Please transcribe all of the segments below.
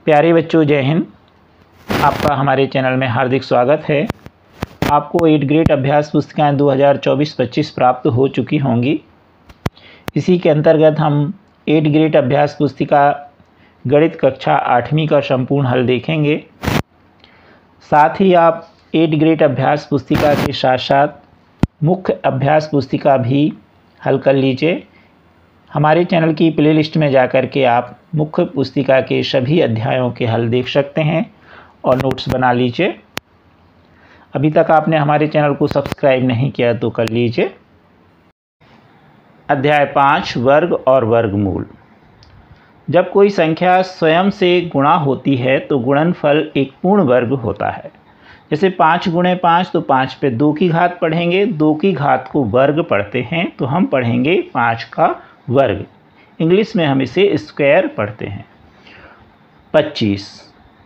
प्यारे बच्चों, जय हिंद। आपका हमारे चैनल में हार्दिक स्वागत है। आपको 8 ग्रेड अभ्यास पुस्तिकाएँ 2024-25 प्राप्त हो चुकी होंगी। इसी के अंतर्गत हम 8 ग्रेड अभ्यास पुस्तिका गणित कक्षा 8वीं का संपूर्ण हल देखेंगे। साथ ही आप 8 ग्रेड अभ्यास पुस्तिका के साथ साथ मुख्य अभ्यास पुस्तिका भी हल कर लीजिए। हमारे चैनल की प्लेलिस्ट में जाकर के आप मुख्य पुस्तिका के सभी अध्यायों के हल देख सकते हैं और नोट्स बना लीजिए। अभी तक आपने हमारे चैनल को सब्सक्राइब नहीं किया तो कर लीजिए। अध्याय 5 वर्ग और वर्गमूल। जब कोई संख्या स्वयं से गुणा होती है तो गुणनफल एक पूर्ण वर्ग होता है। जैसे 5 गुणे 5 तो 5 पे 2 की घात पढ़ेंगे, 2 की घात को वर्ग पढ़ते हैं तो हम पढ़ेंगे 5 का वर्ग। इंग्लिश में हम इसे स्क्वायर पढ़ते हैं। 25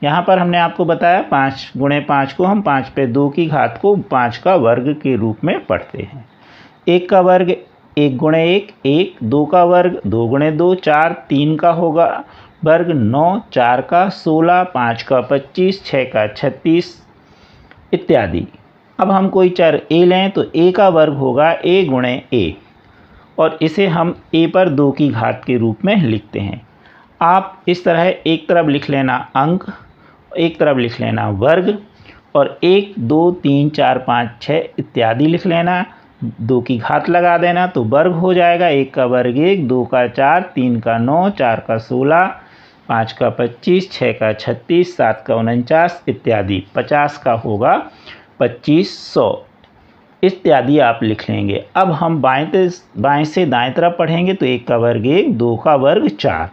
यहाँ पर हमने आपको बताया 5 गुणे 5 को हम 5 पे 2 की घात को 5 का वर्ग के रूप में पढ़ते हैं। 1 का वर्ग 1 गुणे 1 1, 2 का वर्ग 2 गुणे 2 4, 3 का होगा वर्ग 9, 4 का 16, 5 का 25, 6 का 36 इत्यादि। अब हम कोई चर a लें तो a का वर्ग होगा a गुणे a और इसे हम a पर 2 की घात के रूप में लिखते हैं। आप इस तरह एक तरफ लिख लेना अंक, एक तरफ लिख लेना वर्ग और 1 2 3 4 5 6 इत्यादि लिख लेना, 2 की घात लगा देना तो वर्ग हो जाएगा। 1 का वर्ग 1, 2 का 4, 3 का 9, 4 का 16, 5 का 25, 6 का 36, 7 का 49 इत्यादि। 50 का होगा 2500 इत्यादि आप लिख लेंगे। अब हम बाएं से दाएं तरफ पढ़ेंगे तो 1 का वर्ग 1, 2 का वर्ग 4।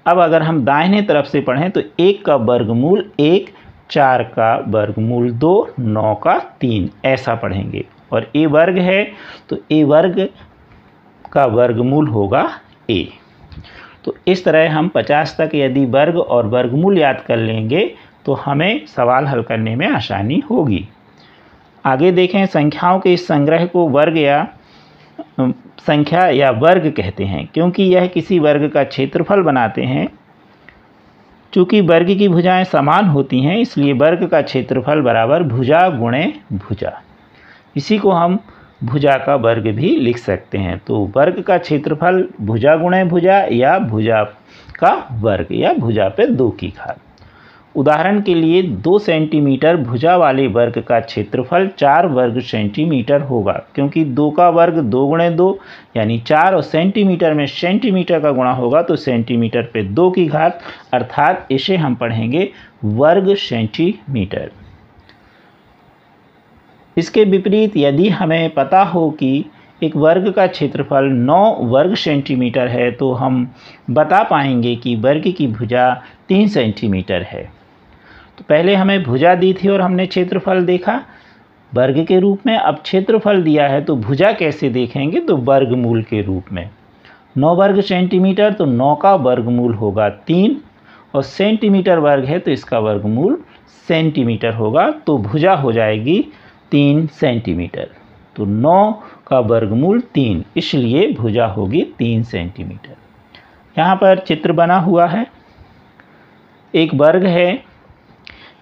अब अगर हम दाहिने तरफ से पढ़ें तो 1 का वर्गमूल 1, 4 का वर्गमूल 2, 9 का 3 ऐसा पढ़ेंगे। और a वर्ग है तो a वर्ग का वर्गमूल होगा a। तो इस तरह हम 50 तक यदि वर्ग और वर्गमूल याद कर लेंगे तो हमें सवाल हल करने में आसानी होगी। आगे देखें, संख्याओं के इस संग्रह को वर्ग या संख्या या वर्ग कहते हैं क्योंकि यह किसी वर्ग का क्षेत्रफल बनाते हैं। चूँकि वर्ग की भुजाएं समान होती हैं इसलिए वर्ग का क्षेत्रफल बराबर भुजा गुणे भुजा। इसी को हम भुजा का वर्ग भी लिख सकते हैं। तो वर्ग का क्षेत्रफल भुजा गुणे भुजा या भुजा का वर्ग या भुजा पे 2 की घात। उदाहरण के लिए 2 सेंटीमीटर भुजा वाले वर्ग का क्षेत्रफल 4 वर्ग सेंटीमीटर होगा क्योंकि 2 का वर्ग 2 गुणे 2 यानी 4 और सेंटीमीटर में सेंटीमीटर का गुणा होगा तो सेंटीमीटर पे 2 की घात, अर्थात इसे हम पढ़ेंगे वर्ग सेंटीमीटर। इसके विपरीत यदि हमें पता हो कि एक वर्ग का क्षेत्रफल 9 वर्ग सेंटीमीटर है तो हम बता पाएंगे कि वर्ग की भुजा 3 सेंटीमीटर है। तो पहले हमें भुजा दी थी और हमने क्षेत्रफल देखा वर्ग के रूप में। अब क्षेत्रफल दिया है तो भुजा कैसे देखेंगे तो वर्गमूल के रूप में। 9 वर्ग सेंटीमीटर तो 9 का वर्गमूल होगा 3 और सेंटीमीटर वर्ग है तो इसका वर्गमूल सेंटीमीटर होगा तो भुजा हो जाएगी 3 सेंटीमीटर। तो 9 का वर्गमूल 3 इसलिए भुजा होगी 3 सेंटीमीटर। यहाँ पर चित्र बना हुआ है। एक वर्ग है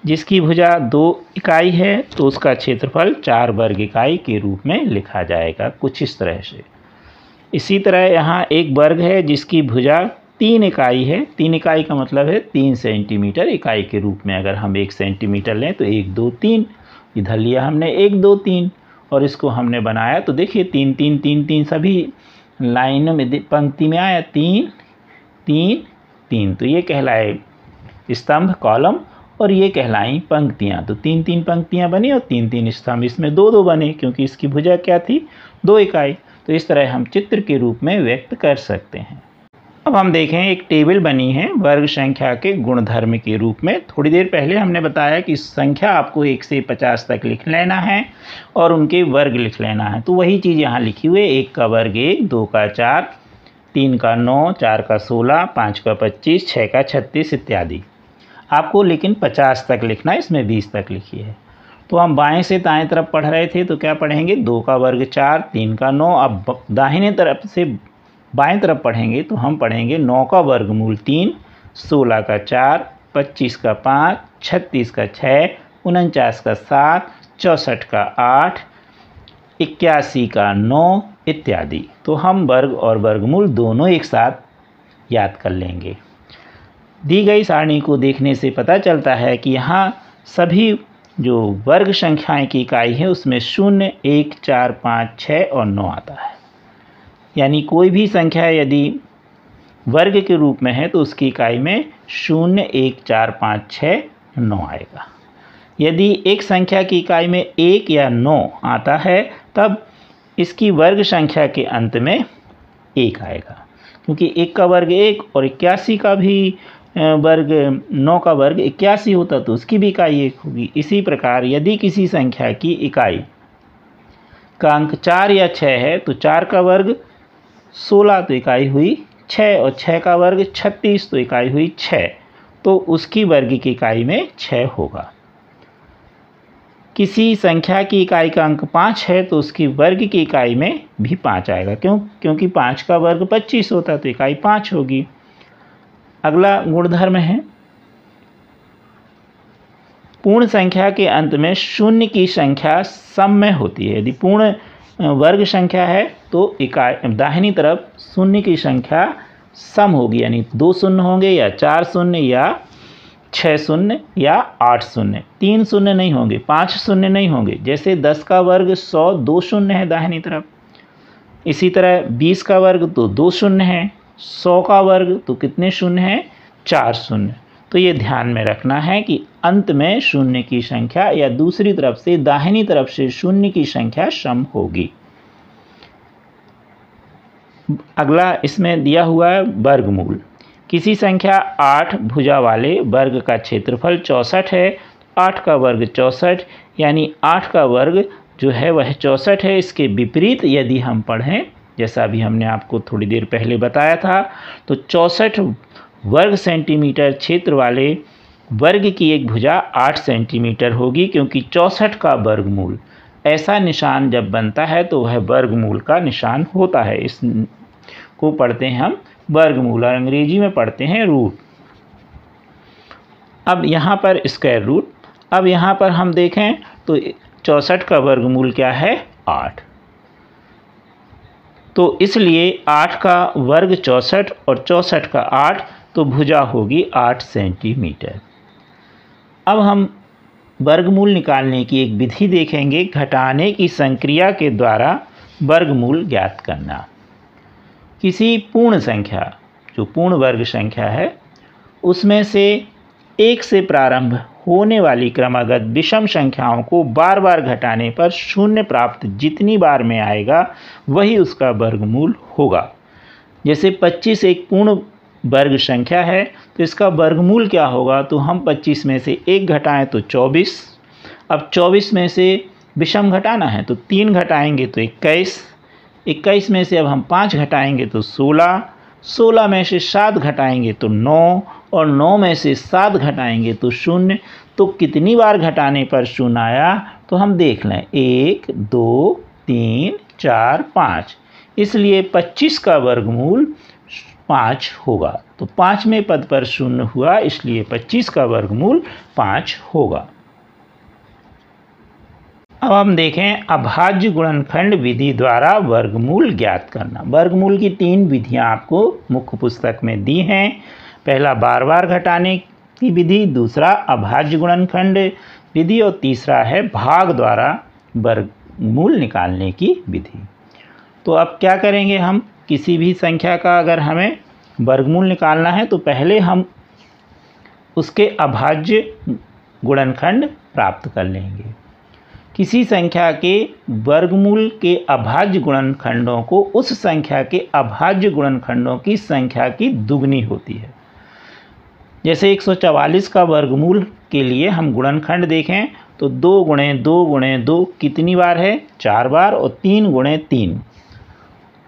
जिसकी भुजा 2 इकाई है तो उसका क्षेत्रफल 4 वर्ग इकाई के रूप में लिखा जाएगा कुछ इस तरह से। इसी तरह यहाँ एक वर्ग है जिसकी भुजा 3 इकाई है। 3 इकाई का मतलब है 3 सेंटीमीटर इकाई के रूप में। अगर हम 1 सेंटीमीटर लें तो 1 2 3, इधर लिया हमने 1 2 3 और इसको हमने बनाया तो देखिए 3 3 3 3 सभी लाइन में पंक्ति में आया 3 3 3। तो ये कहलाए स्तंभ कॉलम और ये कहलाई पंक्तियाँ। तो 3 3 पंक्तियाँ बनी और 3 3 स्तंभ, इसमें 2 2 बने क्योंकि इसकी भुजा क्या थी 2 इकाई। तो इस तरह हम चित्र के रूप में व्यक्त कर सकते हैं। अब हम देखें, एक टेबल बनी है वर्ग संख्या के गुणधर्म के रूप में। थोड़ी देर पहले हमने बताया कि संख्या आपको 1 से 50 तक लिख लेना है और उनके वर्ग लिख लेना है। तो वही चीज़ यहाँ लिखी हुई है। 1 का वर्ग 1, 2 का 4, 3 का 9, 4 का 16, 5 का 25, 6 का 36 इत्यादि। आपको लेकिन 50 तक लिखना है, इसमें 20 तक लिखी है। तो हम बाएं से दाएं तरफ पढ़ रहे थे तो क्या पढ़ेंगे 2 का वर्ग 4, 3 का 9। अब दाहिने तरफ से बाएं तरफ पढ़ेंगे तो हम पढ़ेंगे 9 का वर्गमूल 3, 16 का 4, 25 का 5, 36 का 6, 49 का 7, 64 का 8, 81 का 9 इत्यादि। तो हम वर्ग और वर्गमूल दोनों एक साथ याद कर लेंगे। दी गई सारणी को देखने से पता चलता है कि यहाँ सभी जो वर्ग संख्याएं की इकाई है उसमें 0, 1, 4, 5, 6 और 9 आता है। यानी कोई भी संख्या यदि वर्ग के रूप में है तो उसकी इकाई में 0, 1, 4, 5, 6, 9 आएगा। यदि एक संख्या की इकाई में 1 या 9 आता है तब इसकी वर्ग संख्या के अंत में 1 आएगा, क्योंकि 1 का वर्ग 1 और 81 का भी वर्ग 9 का वर्ग 81 होता तो उसकी भी इकाई 1 होगी। इसी प्रकार यदि किसी संख्या की इकाई का अंक 4 या 6 है तो 4 का वर्ग 16 तो इकाई हुई 6 और 6 का वर्ग 36 तो इकाई हुई 6, तो उसकी वर्ग की इकाई में 6 होगा। किसी संख्या की इकाई का अंक 5 है तो उसकी वर्ग की इकाई में भी 5 आएगा, क्योंकि 5 का वर्ग 25 होता तो इकाई 5 होगी। अगला गुणधर्म है पूर्ण संख्या के अंत में शून्य की संख्या सम में होती है। यदि पूर्ण वर्ग संख्या है तो इकाई दाहिनी तरफ शून्य की संख्या सम होगी, यानी 2 शून्य होंगे या 4 शून्य या 6 शून्य या 8 शून्य, 3 शून्य नहीं होंगे, 5 शून्य नहीं होंगे। जैसे 10 का वर्ग 100, 2 शून्य है दाहिनी तरफ। इसी तरह 20 का वर्ग तो 2 शून्य है, 100 का वर्ग तो कितने शून्य हैं, 4 शून्य। तो ये ध्यान में रखना है कि अंत में शून्य की संख्या या दूसरी तरफ से दाहिनी तरफ से शून्य की संख्या सम होगी। अगला इसमें दिया हुआ है वर्गमूल। किसी संख्या 8 भुजा वाले वर्ग का क्षेत्रफल 64 है, 8 का वर्ग 64, यानी 8 का वर्ग जो है वह 64 है। इसके विपरीत यदि हम पढ़ें, जैसा अभी हमने आपको थोड़ी देर पहले बताया था, तो 64 वर्ग सेंटीमीटर क्षेत्र वाले वर्ग की एक भुजा 8 सेंटीमीटर होगी, क्योंकि 64 का वर्गमूल ऐसा निशान जब बनता है तो वह वर्गमूल का निशान होता है। इसको पढ़ते हैं हम वर्गमूल और अंग्रेजी में पढ़ते हैं रूट। अब यहाँ पर स्क्वायर रूट। अब यहाँ पर हम देखें तो 64 का वर्गमूल क्या है, 8। तो इसलिए 8 का वर्ग 64 और 64 का 8, तो भुजा होगी 8 सेंटीमीटर। अब हम वर्गमूल निकालने की एक विधि देखेंगे, घटाने की संक्रिया के द्वारा वर्गमूल ज्ञात करना। किसी पूर्ण संख्या, जो पूर्ण वर्ग संख्या है, उसमें से 1 से प्रारंभ होने वाली क्रमागत विषम संख्याओं को बार बार घटाने पर शून्य प्राप्त जितनी बार में आएगा वही उसका वर्गमूल होगा। जैसे 25 एक पूर्ण वर्ग संख्या है तो इसका वर्गमूल क्या होगा, तो हम 25 में से 1 घटाएं तो 24। अब 24 में से विषम घटाना है तो 3 घटाएंगे तो 21, 21 में से अब हम 5 घटाएंगे तो 16, 16 में से 7 घटाएंगे तो 9 और 9 में से 7 घटाएंगे तो 0। तो कितनी बार घटाने पर 0 आया, तो हम देख लें 1, 2, 3, 4, 5। इसलिए 25 का वर्गमूल 5 होगा। तो 5वें पद पर 0 हुआ, इसलिए 25 का वर्गमूल 5 होगा। अब हम देखें अभाज्य गुणनखंड विधि द्वारा वर्गमूल ज्ञात करना। वर्गमूल की 3 विधियां आपको मुख्य पुस्तक में दी हैं। पहला बार बार घटाने की विधि, दूसरा अभाज्य गुणनखंड विधि और तीसरा है भाग द्वारा वर्गमूल निकालने की विधि। तो अब क्या करेंगे, हम किसी भी संख्या का अगर हमें वर्गमूल निकालना है तो पहले हम उसके अभाज्य गुणनखंड प्राप्त कर लेंगे। किसी संख्या के वर्गमूल के अभाज्य गुणनखंडों को उस संख्या के अभाज्य गुणनखंडों की संख्या की दुगनी होती है। जैसे 144 का वर्गमूल के लिए हम गुणनखंड देखें तो 2 गुणे 2 गुणे 2 कितनी बार है, 4 बार, और 3 गुणे 3।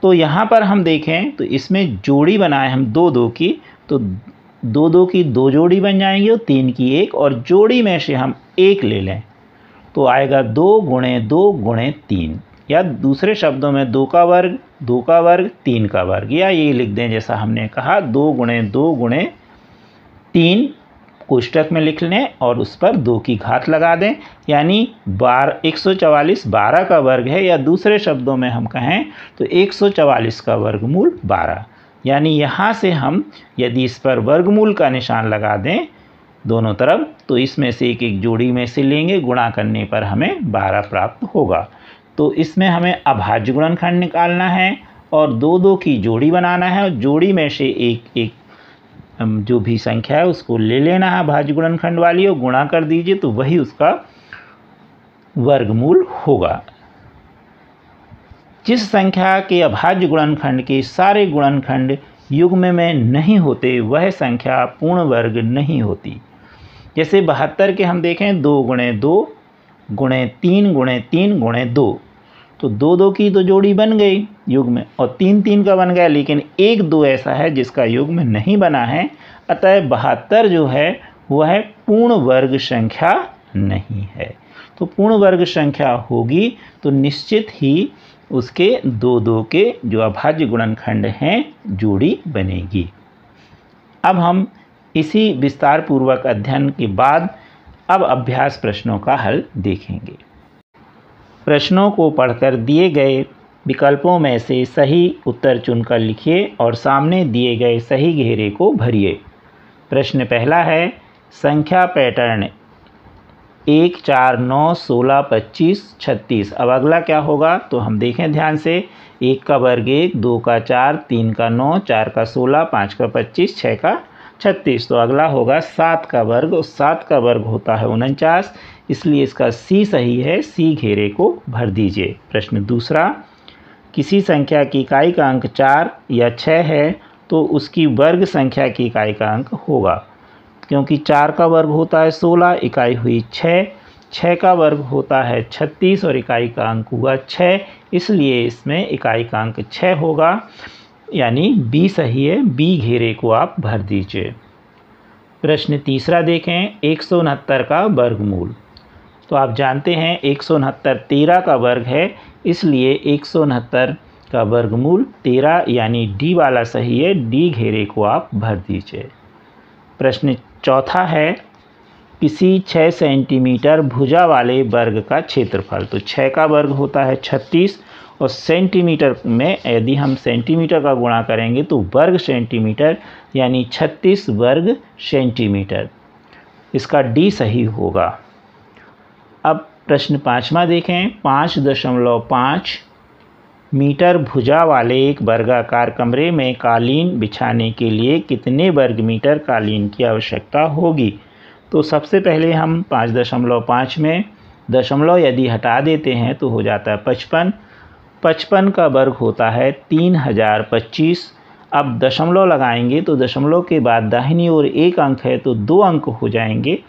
तो यहाँ पर हम देखें तो इसमें जोड़ी बनाए हम 2 2 की, तो 2 2 की 2 जोड़ी बन जाएंगी और 3 की 1, और जोड़ी में से हम 1 ले लें तो आएगा 2 गुणे 2 गुणे 3, या दूसरे शब्दों में 2 का वर्ग 2 का वर्ग 3 का वर्ग, या ये लिख दें जैसा हमने कहा 2 गुणे 2 गुणे 3 कोष्टक में लिख लें और उस पर 2 की घात लगा दें, यानी 144 12 का वर्ग है, या दूसरे शब्दों में हम कहें तो 144 का वर्गमूल 12। यानी यहाँ से हम यदि इस पर वर्गमूल का निशान लगा दें दोनों तरफ, तो इसमें से एक एक जोड़ी में से लेंगे, गुणा करने पर हमें 12 प्राप्त होगा। तो इसमें हमें अभाज्य गुणनखंड निकालना है और 2 की जोड़ी बनाना है, और जोड़ी में से एक एक जो भी संख्या है उसको ले लेना है अभाज्य गुणनखंड वाली और गुणा कर दीजिए, तो वही उसका वर्गमूल होगा। जिस संख्या के अभाज्य गुणनखंड के सारे गुणनखंड युग्म में नहीं होते वह संख्या पूर्ण वर्ग नहीं होती। जैसे 72 के हम देखें 2 गुणे 2 गुणे 3 गुणे 3 गुणे 2, तो 2 की तो जोड़ी बन गई युग्म, और 3 का बन गया, लेकिन 1 2 ऐसा है जिसका युग्म नहीं बना है। अतः 72 जो है वह पूर्ण वर्ग संख्या नहीं है। तो पूर्ण वर्ग संख्या होगी तो निश्चित ही उसके 2 के जो अभाज्य गुणनखंड हैं जोड़ी बनेगी। अब हम इसी विस्तार पूर्वक अध्ययन के बाद अब अभ्यास प्रश्नों का हल देखेंगे। प्रश्नों को पढ़कर दिए गए विकल्पों में से सही उत्तर चुनकर लिखिए और सामने दिए गए सही घेरे को भरिए। प्रश्न पहला है, संख्या पैटर्न 1 4 9 16 25 36। अब अगला क्या होगा तो हम देखें ध्यान से। 1 का वर्ग 1, 2 का 4, 3 का 9, 4 का 16, 5 का 25, 6 का 36। तो अगला होगा 7 का वर्ग, और 7 का वर्ग होता है 49, इसलिए इसका सी सही है। सी घेरे को भर दीजिए। प्रश्न दूसरा, किसी संख्या की इकाई का अंक 4 या 6 है तो उसकी वर्ग संख्या की इकाई का अंक होगा। क्योंकि 4 का वर्ग होता है 16, इकाई हुई 6, 6 का वर्ग होता है 36 और इकाई का अंक हुआ 6, इसलिए इसमें इकाई का अंक 6 होगा, यानी बी सही है। बी घेरे को आप भर दीजिए। प्रश्न तीसरा देखें, 169 का वर्गमूल। तो आप जानते हैं 169 13 का वर्ग है, इसलिए 169 का वर्गमूल 13, यानी डी वाला सही है। डी घेरे को आप भर दीजिए। प्रश्न चौथा है, किसी 6 सेंटीमीटर भुजा वाले वर्ग का क्षेत्रफल। तो 6 का वर्ग होता है 36, और सेंटीमीटर में यदि हम सेंटीमीटर का गुणा करेंगे तो वर्ग सेंटीमीटर, यानी 36 वर्ग सेंटीमीटर। इसका डी सही होगा। अब प्रश्न पाँचवा देखें, 5.5 मीटर भुजा वाले एक वर्गाकार कमरे में कालीन बिछाने के लिए कितने वर्ग मीटर कालीन की आवश्यकता होगी। तो सबसे पहले हम 5.5 में दशमलव यदि हटा देते हैं तो हो जाता है 55। 55 का वर्ग होता है 3025। अब दशमलव लगाएंगे तो दशमलव के बाद दाहिनी ओर एक अंक है तो 2 अंक हो जाएंगे,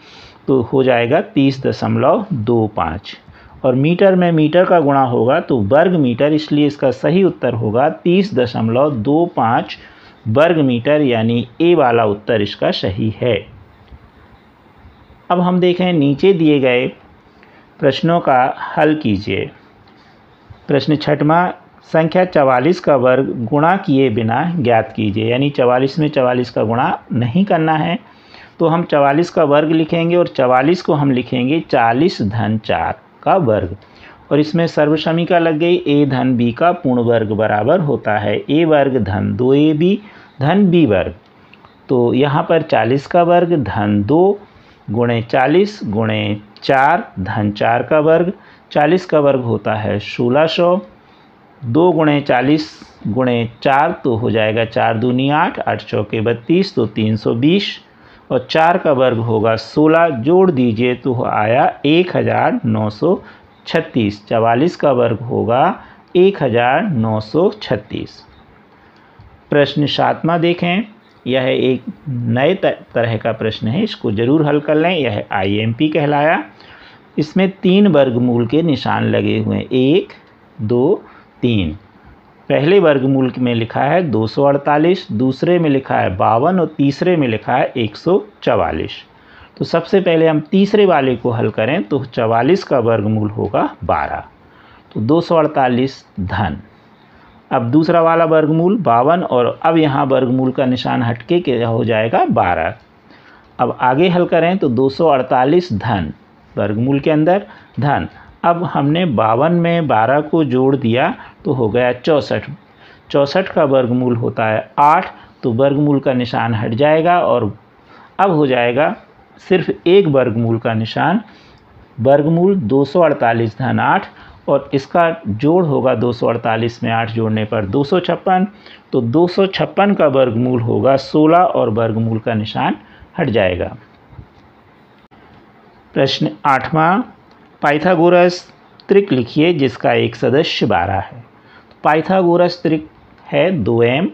तो हो जाएगा 30.25। और मीटर में मीटर का गुणा होगा तो वर्ग मीटर, इसलिए इसका सही उत्तर होगा 30.25 वर्ग मीटर, यानी ए वाला उत्तर इसका सही है। अब हम देखें नीचे दिए गए प्रश्नों का हल कीजिए। प्रश्न छठवां, संख्या 44 का वर्ग गुणा किए बिना ज्ञात कीजिए। यानी 44 में 44 का गुणा नहीं करना है, तो हम 44 का वर्ग लिखेंगे और 44 को हम लिखेंगे 40 धन 4 का वर्ग, और इसमें सर्वसमीका लग गई। ए धन बी का पूर्ण वर्ग बराबर होता है ए वर्ग धन 2ab धन बी वर्ग। तो यहाँ पर 40 का वर्ग धन 2 गुणे 40 गुणे 4 धन 4 का वर्ग। 40 का वर्ग होता है 1600। 2 गुणे 40 गुणे 4 तो हो जाएगा 4 दूनी 8, 8 चौके 32, तो 320, और 4 का वर्ग होगा 16। जोड़ दीजिए तो आया 1936। 44 का वर्ग होगा 1936। प्रश्न सातवां देखें, यह एक नए तरह का प्रश्न है, इसको जरूर हल कर लें। यह IMP कहलाया। इसमें 3 वर्गमूल के निशान लगे हुए हैं, 1 2 3। पहले वर्गमूल में लिखा है 248, दूसरे में लिखा है 52 और तीसरे में लिखा है 144। तो सबसे पहले हम तीसरे वाले को हल करें तो 44 का वर्गमूल होगा 12, तो 248 धन। अब दूसरा वाला वर्गमूल 52, और अब यहाँ वर्गमूल का निशान हटके क्या हो जाएगा 12। अब आगे हल करें तो 248 धन, वर्गमूल के अंदर धन। अब हमने 52 में 12 को जोड़ दिया तो हो गया 64। 64 का वर्गमूल होता है 8, तो वर्गमूल का निशान हट जाएगा और अब हो जाएगा सिर्फ एक वर्गमूल का निशान। वर्गमूल 248 धन 8 और इसका जोड़ होगा 248 में 8 जोड़ने पर 256, तो 256 का वर्गमूल होगा 16 और वर्गमूल का निशान हट जाएगा। प्रश्न 8वां, पाइथागोरस त्रिक लिखिए जिसका एक सदस्य 12 है। पाइथागोरस त्रिक है 2m,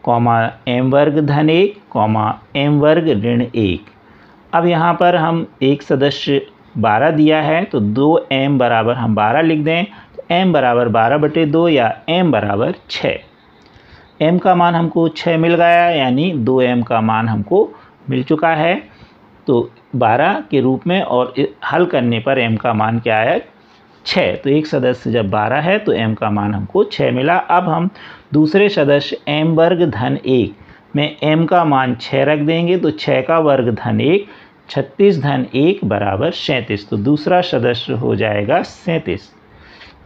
m वर्ग धन 1, m वर्ग ऋण 1। अब यहाँ पर हम एक सदस्य 12 दिया है तो 2m बराबर हम 12 लिख दें, तो m बराबर 12/2 या m बराबर 6। m का मान हमको 6 मिल गया, यानी 2m का मान हमको मिल चुका है तो 12 के रूप में, और हल करने पर m का मान क्या आया 6। तो एक सदस्य जब 12 है तो m का मान हमको 6 मिला। अब हम दूसरे सदस्य m वर्ग धन 1 में m का मान 6 रख देंगे, तो 6 का वर्ग धन 1, 36 धन 1 बराबर 37। तो दूसरा सदस्य हो जाएगा 37।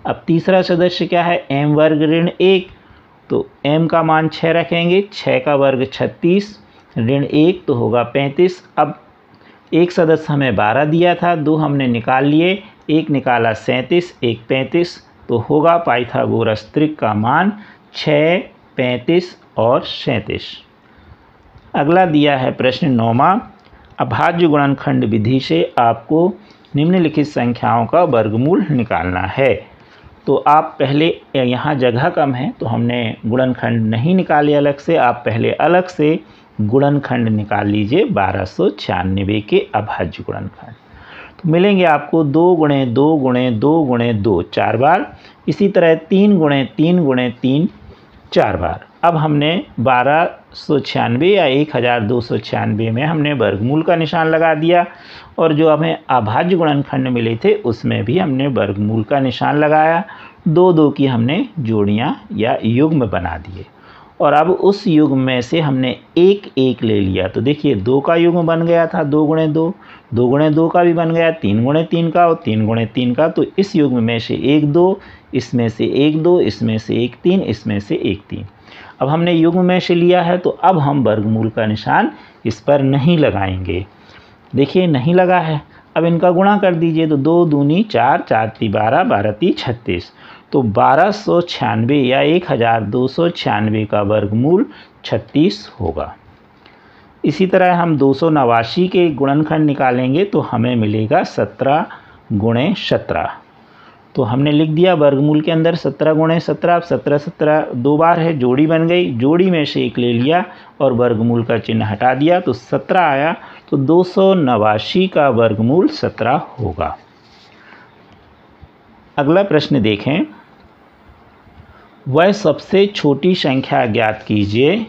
अब तीसरा सदस्य क्या है m वर्ग ऋण 1, तो m का मान 6 रखेंगे, 6 का वर्ग 36 ऋण 1 तो होगा 35। अब एक सदस्य हमें 12 दिया था, 2 हमने निकाल लिए, एक निकाला 37, एक 35, तो होगा पाइथागोरस त्रिक का मान 6, 35 और 37। अगला दिया है प्रश्न 9वां, अभाज्य गुणनखंड विधि से आपको निम्नलिखित संख्याओं का वर्गमूल निकालना है। तो आप पहले, यहाँ जगह कम है तो हमने गुणनखंड नहीं निकाले अलग से, आप पहले अलग से गुणनखंड निकाल लीजिए 1296 के अभाज्य गुणनखंड। तो मिलेंगे आपको 2 गुणे 2 गुणे 2 गुणे 2 4 बार, इसी तरह 3 गुणे 3 गुणे 3 4 बार। अब हमने 1296 या 1296 में हमने वर्गमूल का निशान लगा दिया, और जो हमें अभाज्य गुणनखंड मिले थे उसमें भी हमने वर्गमूल का निशान लगाया। 2 की हमने जोड़ियाँ या युग्म बना दिए, और अब उस युग्म में से हमने एक एक ले लिया। तो देखिए 2 का युग्म बन गया था 2 गुणे 2, 2 गुणे 2 का भी बन गया 3 गुणे 3 का, और 3 गुणे 3 का। तो इस युग्म में से 1 2, इसमें से 1 2, इसमें से 1 3, इसमें से 1 3। अब हमने युग्म में से लिया है तो अब हम वर्गमूल का निशान इस पर नहीं लगाएंगे। देखिए नहीं लगा है, अब इनका गुणा कर दीजिए, तो 2 दूनी 4, 4 ती 12, 12 ती 36। तो 1296 या 1296 का वर्गमूल 36 होगा। इसी तरह हम 289 के गुणनखंड निकालेंगे तो हमें मिलेगा 17 गुणे 17। तो हमने लिख दिया वर्गमूल के अंदर 17 गुणे 17। अब 17 17 2 बार है, जोड़ी बन गई, जोड़ी में से एक ले लिया और वर्गमूल का चिन्ह हटा दिया तो 17 आया। तो 289 का वर्गमूल 17 होगा। अगला प्रश्न देखें, वह सबसे छोटी संख्या ज्ञात कीजिए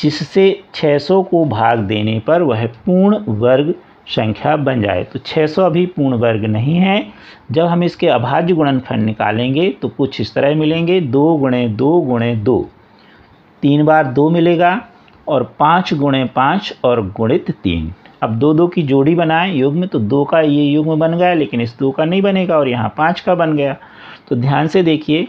जिससे 600 को भाग देने पर वह पूर्ण वर्ग संख्या बन जाए। तो 600 अभी पूर्ण वर्ग नहीं है। जब हम इसके अभाज्य गुणनखंड निकालेंगे तो कुछ इस तरह मिलेंगे, 2 गुणे 2 गुणे 2, 3 बार 2 मिलेगा, और 5 गुणे 5 और गुणित 3। अब 2 2 की जोड़ी बनाएं युग्म, तो 2 का ये युग्म बन गया, लेकिन इस 2 का नहीं बनेगा, और यहाँ 5 का बन गया। तो ध्यान से देखिए,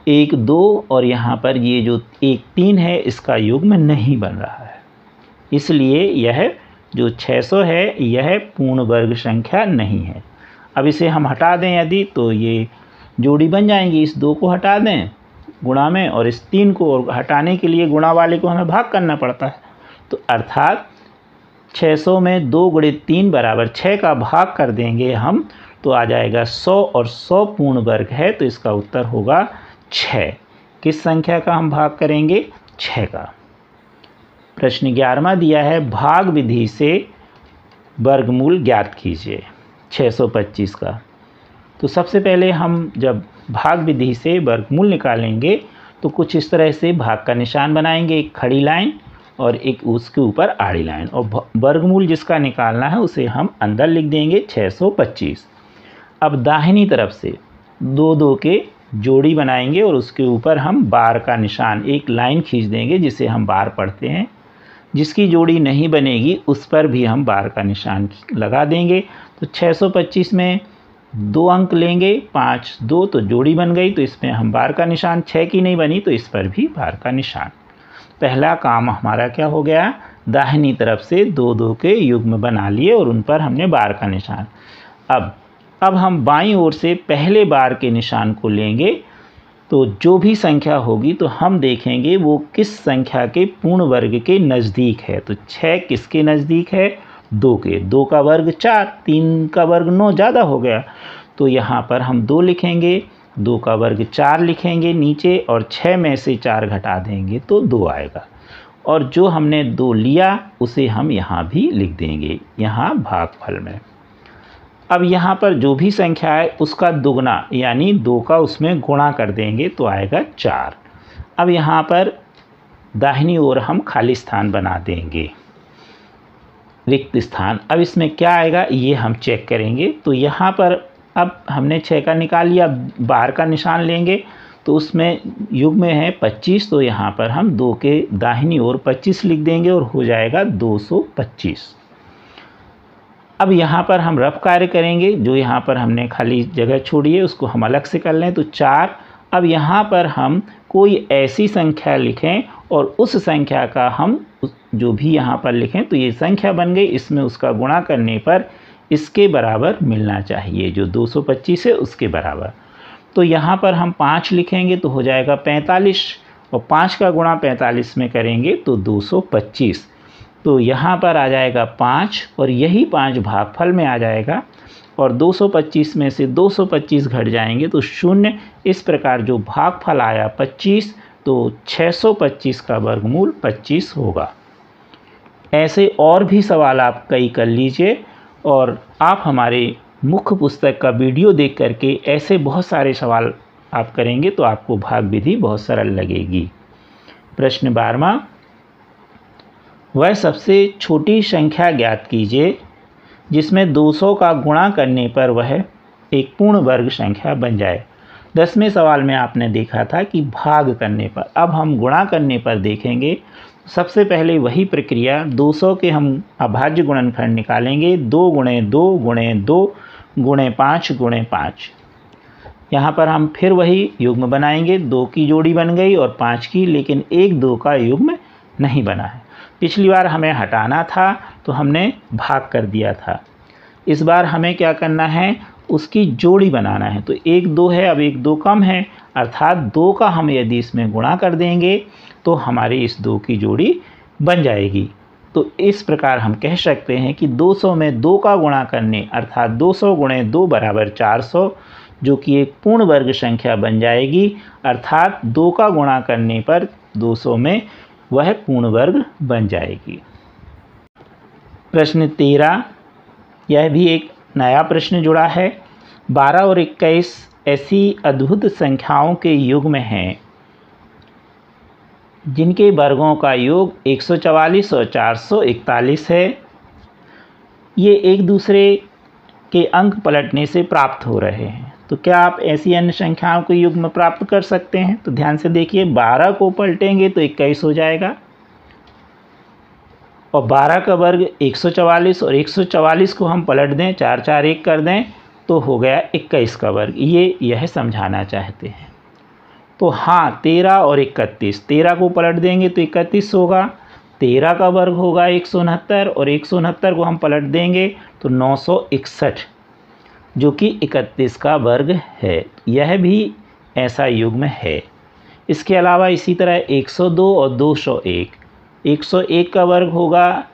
1 2 और यहाँ पर ये जो 1 3 है इसका युग्म नहीं बन रहा है, इसलिए यह जो 600 है यह पूर्ण वर्ग संख्या नहीं है। अब इसे हम हटा दें यदि, तो ये जोड़ी बन जाएंगी। इस 2 को हटा दें गुणा में, और इस 3 को, और हटाने के लिए गुणा वाले को हमें भाग करना पड़ता है। तो अर्थात 600 में 2 गुणित 3 बराबर 6 का भाग कर देंगे हम, तो आ जाएगा 100, और 100 पूर्ण वर्ग है, तो इसका उत्तर होगा 6। किस संख्या का हम भाग करेंगे? 6 का। प्रश्न 11वां दिया है, भाग विधि से वर्गमूल ज्ञात कीजिए 625 का। तो सबसे पहले हम जब भाग विधि से वर्गमूल निकालेंगे तो कुछ इस तरह से भाग का निशान बनाएंगे, एक खड़ी लाइन और एक उसके ऊपर आड़ी लाइन, और वर्गमूल जिसका निकालना है उसे हम अंदर लिख देंगे 625। अब दाहिनी तरफ से 2 2 के जोड़ी बनाएंगे और उसके ऊपर हम बार का निशान, एक लाइन खींच देंगे जिसे हम बार पढ़ते हैं। जिसकी जोड़ी नहीं बनेगी उस पर भी हम बार का निशान लगा देंगे। तो 625 में 2 अंक लेंगे, 5 2 तो जोड़ी बन गई, तो इसमें हम बार का निशान, 6 की नहीं बनी तो इस पर भी बार का निशान। पहला काम हमारा क्या हो गया, दाहिनी तरफ से 2 2 के युग्म बना लिए और उन पर हमने बार का निशान। अब हम बाईं ओर से पहले बार के निशान को लेंगे, तो जो भी संख्या होगी तो हम देखेंगे वो किस संख्या के पूर्ण वर्ग के नज़दीक है। तो 6 किसके नज़दीक है, 2 के, 2 का वर्ग 4, 3 का वर्ग 9, ज़्यादा हो गया, तो यहाँ पर हम 2 लिखेंगे, 2 का वर्ग 4 लिखेंगे नीचे और 6 में से 4 घटा देंगे तो 2 आएगा। और जो हमने 2 लिया उसे हम यहाँ भी लिख देंगे, यहाँ भागफल में। अब यहाँ पर जो भी संख्या है उसका दुगना यानी 2 का उसमें गुणा कर देंगे तो आएगा 4। अब यहाँ पर दाहिनी ओर हम खाली स्थान बना देंगे, रिक्त स्थान। अब इसमें क्या आएगा ये हम चेक करेंगे। तो यहाँ पर अब हमने 6 का निकाल लिया, बार का निशान लेंगे तो उसमें युग्म में है 25, तो यहाँ पर हम 2 के दाहिनी ओर 25 लिख देंगे और हो जाएगा 225। अब यहाँ पर हम रफ कार्य करेंगे, जो यहाँ पर हमने खाली जगह छोड़ी है उसको हम अलग से कर लें, तो 4। अब यहाँ पर हम कोई ऐसी संख्या लिखें और उस संख्या का हम जो भी यहाँ पर लिखें तो ये संख्या बन गई, इसमें उसका गुणा करने पर इसके बराबर मिलना चाहिए, जो 225 है उसके बराबर। तो यहाँ पर हम 5 लिखेंगे तो हो जाएगा 45 और 5 का गुणा 45 में करेंगे तो 225। तो यहाँ पर आ जाएगा 5 और यही 5 भागफल में आ जाएगा और 225 में से 225 घट जाएंगे तो 0। इस प्रकार जो भागफल आया 25, तो 625 का वर्गमूल 25 होगा। ऐसे और भी सवाल आप कई कर लीजिए और आप हमारे मुख्य पुस्तक का वीडियो देख करके ऐसे बहुत सारे सवाल आप करेंगे तो आपको भाग विधि बहुत सरल लगेगी। प्रश्न 12वां, वह सबसे छोटी संख्या ज्ञात कीजिए जिसमें 200 का गुणा करने पर वह एक पूर्ण वर्ग संख्या बन जाए। 10वें सवाल में आपने देखा था कि भाग करने पर, अब हम गुणा करने पर देखेंगे। सबसे पहले वही प्रक्रिया, 200 के हम अभाज्य गुणनखंड निकालेंगे, 2 गुणे 2 गुणे 2 गुणे 5 गुणे 5। यहाँ पर हम फिर वही युग्म बनाएंगे, 2 की जोड़ी बन गई और 5 की, लेकिन 1 2 का युग्म नहीं बना है। पिछली बार हमें हटाना था तो हमने भाग कर दिया था, इस बार हमें क्या करना है, उसकी जोड़ी बनाना है। तो 1 2 है, अब 1 2 कम है, अर्थात 2 का हम यदि इसमें गुणा कर देंगे तो हमारी इस 2 की जोड़ी बन जाएगी। तो इस प्रकार हम कह सकते हैं कि 200 में 2 का गुणा करने अर्थात 200 गुणे 2 बराबर 400, जो कि एक पूर्ण वर्ग संख्या बन जाएगी, अर्थात 2 का गुणा करने पर 200 में वह पूर्ण वर्ग बन जाएगी। प्रश्न 13, यह भी एक नया प्रश्न जुड़ा है। 12 और 21 ऐसी अद्भुत संख्याओं के युग्म हैं जिनके वर्गों का योग 144 और 441 है। ये एक दूसरे के अंक पलटने से प्राप्त हो रहे हैं। तो क्या आप ऐसी अन्य संख्याओं के युग्म प्राप्त कर सकते हैं? तो ध्यान से देखिए, 12 को पलटेंगे तो 21 हो जाएगा और 12 का वर्ग 144 और 144 को हम पलट दें, 4 4 1 कर दें तो हो गया 21 का वर्ग। यह समझाना चाहते हैं। तो हाँ, 13 और 31, 13 को पलट देंगे तो 31 होगा, 13 का वर्ग होगा 169 और 169 को हम पलट देंगे तो 961, जो कि 31 का वर्ग है। यह भी ऐसा युग्म है। इसके अलावा इसी तरह 102 और 201, 101 का वर्ग होगा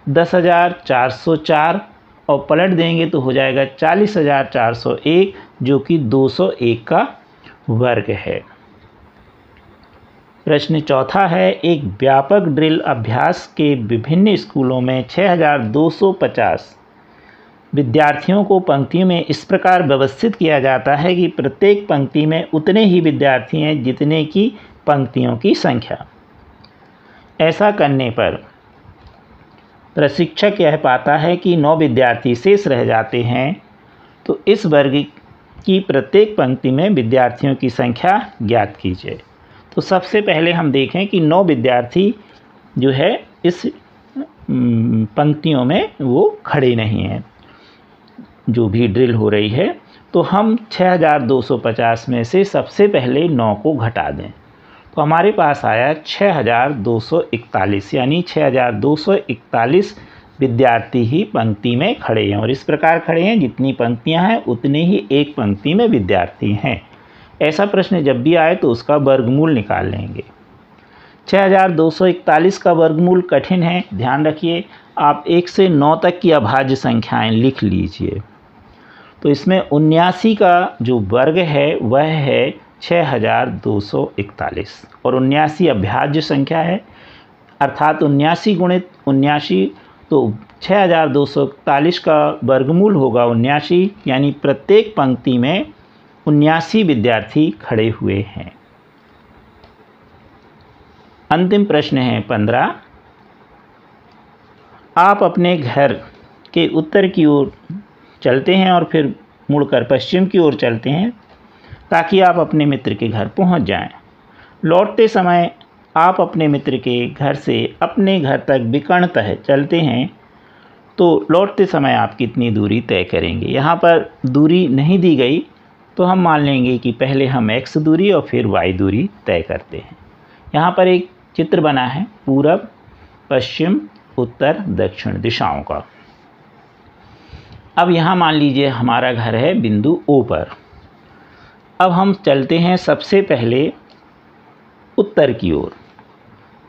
10,404 और पलट देंगे तो हो जाएगा 40,401, जो कि 201 का वर्ग है। प्रश्न 4 है, एक व्यापक ड्रिल अभ्यास के विभिन्न स्कूलों में 6,250 विद्यार्थियों को पंक्तियों में इस प्रकार व्यवस्थित किया जाता है कि प्रत्येक पंक्ति में उतने ही विद्यार्थी हैं जितने की पंक्तियों की संख्या। ऐसा करने पर प्रशिक्षक यह पाता है कि 9 विद्यार्थी शेष रह जाते हैं, तो इस वर्ग की प्रत्येक पंक्ति में विद्यार्थियों की संख्या ज्ञात कीजिए। तो सबसे पहले हम देखें कि 9 विद्यार्थी जो है इस पंक्तियों में वो खड़े नहीं हैं जो भी ड्रिल हो रही है। तो हम 6250 में से सबसे पहले 9 को घटा दें तो हमारे पास आया 6241, यानी 6241 विद्यार्थी ही पंक्ति में खड़े हैं। और इस प्रकार खड़े हैं, जितनी पंक्तियां हैं उतने ही एक पंक्ति में विद्यार्थी हैं। ऐसा प्रश्न जब भी आए तो उसका वर्गमूल निकाल लेंगे। 6241 का वर्गमूल कठिन है, ध्यान रखिए। आप 1 से 9 तक की अभाज्य संख्याएं लिख लीजिए। तो इसमें 79 का जो वर्ग है वह है 6241 और 79 अभाज्य संख्या है, अर्थात 79 गुणित 79, तो 6241 का वर्गमूल होगा 79, यानी प्रत्येक पंक्ति में 79 विद्यार्थी खड़े हुए हैं। अंतिम प्रश्न है 15। आप अपने घर के उत्तर की ओर चलते हैं और फिर मुड़कर पश्चिम की ओर चलते हैं ताकि आप अपने मित्र के घर पहुंच जाएं। लौटते समय आप अपने मित्र के घर से अपने घर तक विकर्णतः चलते हैं तो लौटते समय आप कितनी दूरी तय करेंगे। यहाँ पर दूरी नहीं दी गई तो हम मान लेंगे कि पहले हम x दूरी और फिर y दूरी तय करते हैं। यहाँ पर एक चित्र बना है पूरब, पश्चिम, उत्तर, दक्षिण दिशाओं का। अब यहाँ मान लीजिए हमारा घर है बिंदु O पर। अब हम चलते हैं सबसे पहले उत्तर की ओर,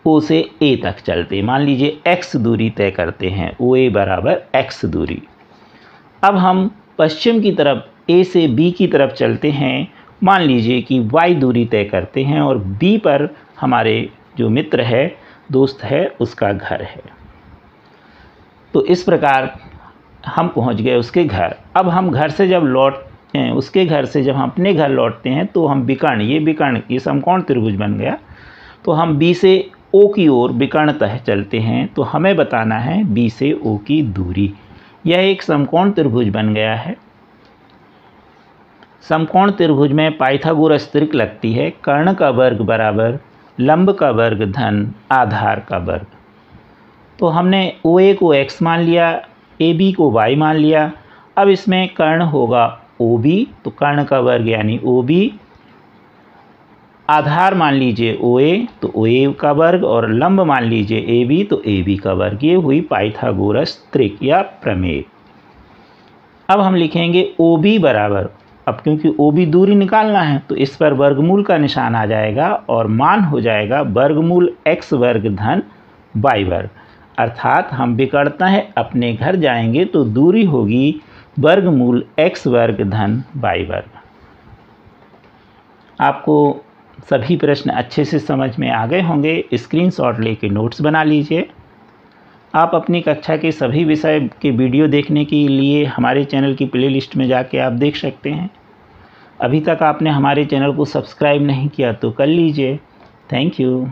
O से A तक चलते, मान लीजिए x दूरी तय करते हैं, OA बराबर x दूरी। अब हम पश्चिम की तरफ A से B की तरफ चलते हैं, मान लीजिए कि y दूरी तय करते हैं और B पर हमारे जो मित्र है, दोस्त है, उसका घर है। तो इस प्रकार हम पहुंच गए उसके घर। अब हम घर से जब लौटते हैं, उसके घर से जब हम अपने घर लौटते हैं तो हम विकर्ण, ये समकोण त्रिभुज बन गया, तो हम B से O की ओर विकर्णतः चलते हैं। तो हमें बताना है B से O की दूरी। यह एक समकोण त्रिभुज बन गया है। समकोण त्रिभुज में पाइथागोरस त्रिक लगती है, कर्ण का वर्ग बराबर लंब का वर्ग धन आधार का वर्ग। तो हमने OA को x मान लिया, AB को y मान लिया। अब इसमें कर्ण होगा OB, तो कर्ण का वर्ग यानी OB, आधार मान लीजिए OA तो OA का वर्ग, और लंब मान लीजिए AB तो AB का वर्ग। ये हुई पाइथागोरस त्रिक या प्रमेय। अब हम लिखेंगे OB बराबर, अब क्योंकि OB दूरी निकालना है तो इस पर वर्गमूल का निशान आ जाएगा और मान हो जाएगा वर्गमूल x वर्ग धन y वर्ग। अर्थात हम विकर्णतः अपने घर जाएंगे तो दूरी होगी वर्गमूल x वर्ग धन y वर्ग। आपको सभी प्रश्न अच्छे से समझ में आ गए होंगे। स्क्रीनशॉट लेके नोट्स बना लीजिए। आप अपनी कक्षा के सभी विषय के वीडियो देखने के लिए हमारे चैनल की प्लेलिस्ट में जाके आप देख सकते हैं। अभी तक आपने हमारे चैनल को सब्सक्राइब नहीं किया तो कर लीजिए। Thank you.